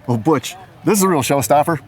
Well, Butch, this is a real showstopper.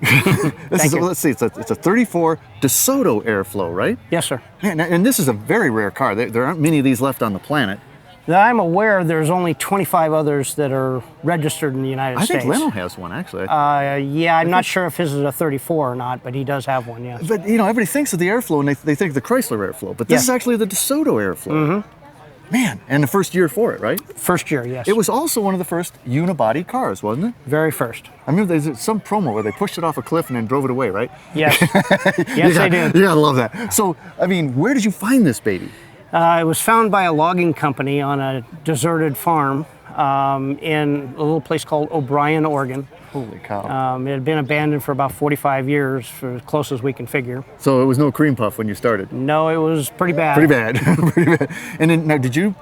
Thank you. Let's see, it's a 34 DeSoto Airflow, right? Yes, sir. Man, and this is a very rare car. There aren't many of these left on the planet. Now, I'm aware there's only 25 others that are registered in the United States. I think Leno has one, actually. Yeah, I'm not sure if his is a 34 or not, but he does have one, yes. But, you know, everybody thinks of the Airflow and they think of the Chrysler Airflow, but this is actually the DeSoto Airflow. Mm-hmm. Man, and the first year for it, right? First year, yes. It was also one of the first unibody cars, wasn't it? Very first. I remember there's some promo where they pushed it off a cliff and then drove it away, right? Yes. Yes, they did. Yeah, I love that. So, I mean, where did you find this baby? It was found by a logging company on a deserted farm in a little place called O'Brien, Oregon. Holy cow. It had been abandoned for about 45 years, for as close as we can figure. So it was no cream puff when you started? No, it was pretty bad. Pretty bad. Pretty bad. And then, now, did you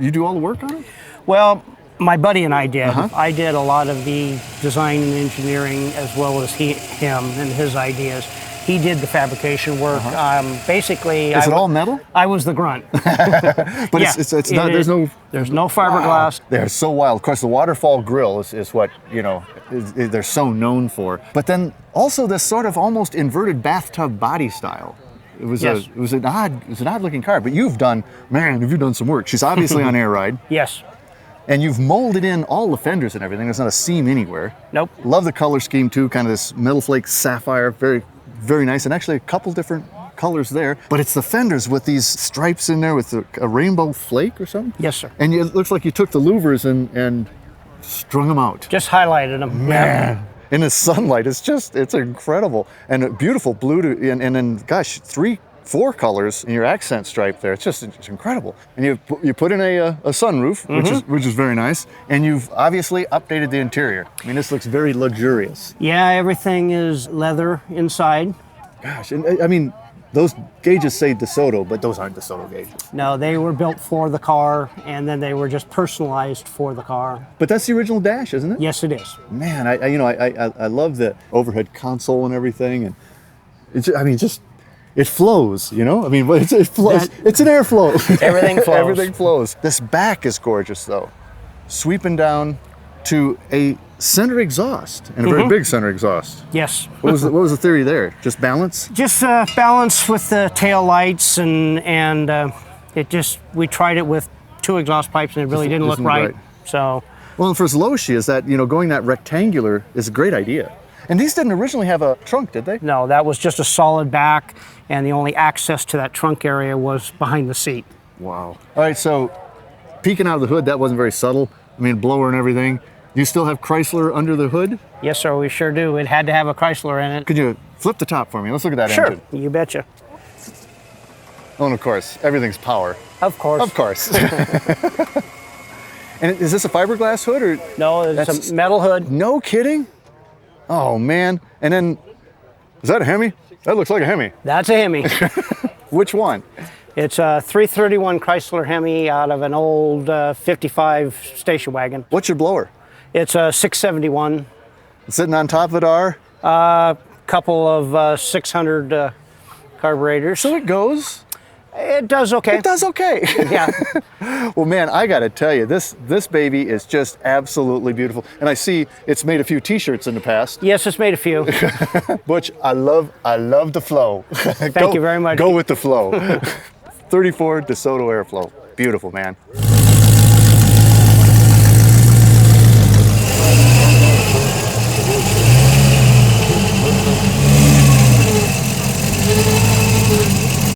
do all the work on it? Well, my buddy and I did. Uh-huh. I did a lot of the design and engineering as well as him and his ideas. He did the fabrication work. Basically, Is it all metal? I was the grunt. But Yeah, it's not. There's no fiberglass. Wow. They're so wild. Of course, the Waterfall Grille is what they're so known for. But then also this sort of almost inverted bathtub body style. It was an odd looking car. But you've done some work. She's obviously on air ride. Yes. And you've molded in all the fenders and everything. There's not a seam anywhere. Nope. Love the color scheme too. Kind of this metal flake sapphire. Very, very nice. And actually a couple different colors there. But it's the fenders with these stripes in there with a rainbow flake or something. Yes, sir. And it looks like you took the louvers and strung them out. Just highlighted them. Man. Yep. In the sunlight, it's incredible. And a beautiful blue and then, gosh, 3-4 colors in your accent stripe there. It's incredible. And you put in a sunroof, which is very nice. And you've obviously updated the interior. I mean, this looks very luxurious. Yeah, everything is leather inside. Gosh, and I mean, those gauges say DeSoto, but those aren't DeSoto gauges. No, they were built for the car, and then they were just personalized for the car. But that's the original dash, isn't it? Yes, it is. Man, I love the overhead console and everything, and it flows, you know? I mean, it flows. It's an airflow. Everything flows. Everything flows. This back is gorgeous, though. Sweeping down to a center exhaust, and a very big center exhaust. Yes. What was the theory there? Just balance? Just balance with the tail lights, and we tried it with 2 exhaust pipes, and it really didn't look right. So. Well, for as low as she is, that going that rectangular is a great idea. And these didn't originally have a trunk, did they? No, that was just a solid back, and the only access to that trunk area was behind the seat. Wow. All right, so peeking out of the hood, that wasn't very subtle. I mean, blower and everything. Do you still have Chrysler under the hood? Yes, sir, we sure do. It had to have a Chrysler in it. Could you flip the top for me? Let's look at that engine. Sure, you betcha. Oh, and of course, everything's power. Of course. Of course. And is this a fiberglass hood or? No, it's a metal hood. No kidding? Oh man! And then, is that a HEMI? That looks like a HEMI. That's a HEMI. Which one? It's a 331 Chrysler HEMI out of an old 55 station wagon. What's your blower? It's a 671. Sitting on top of it are? Couple of 600 carburetors. So it goes. It does okay. It does okay. Yeah. Well, man, I got to tell you, this baby is just absolutely beautiful. And I see it's made a few T-shirts in the past. Yes, it's made a few. Butch, I love the flow. Thank you very much. Go with the flow. 34 DeSoto Airflow. Beautiful, man.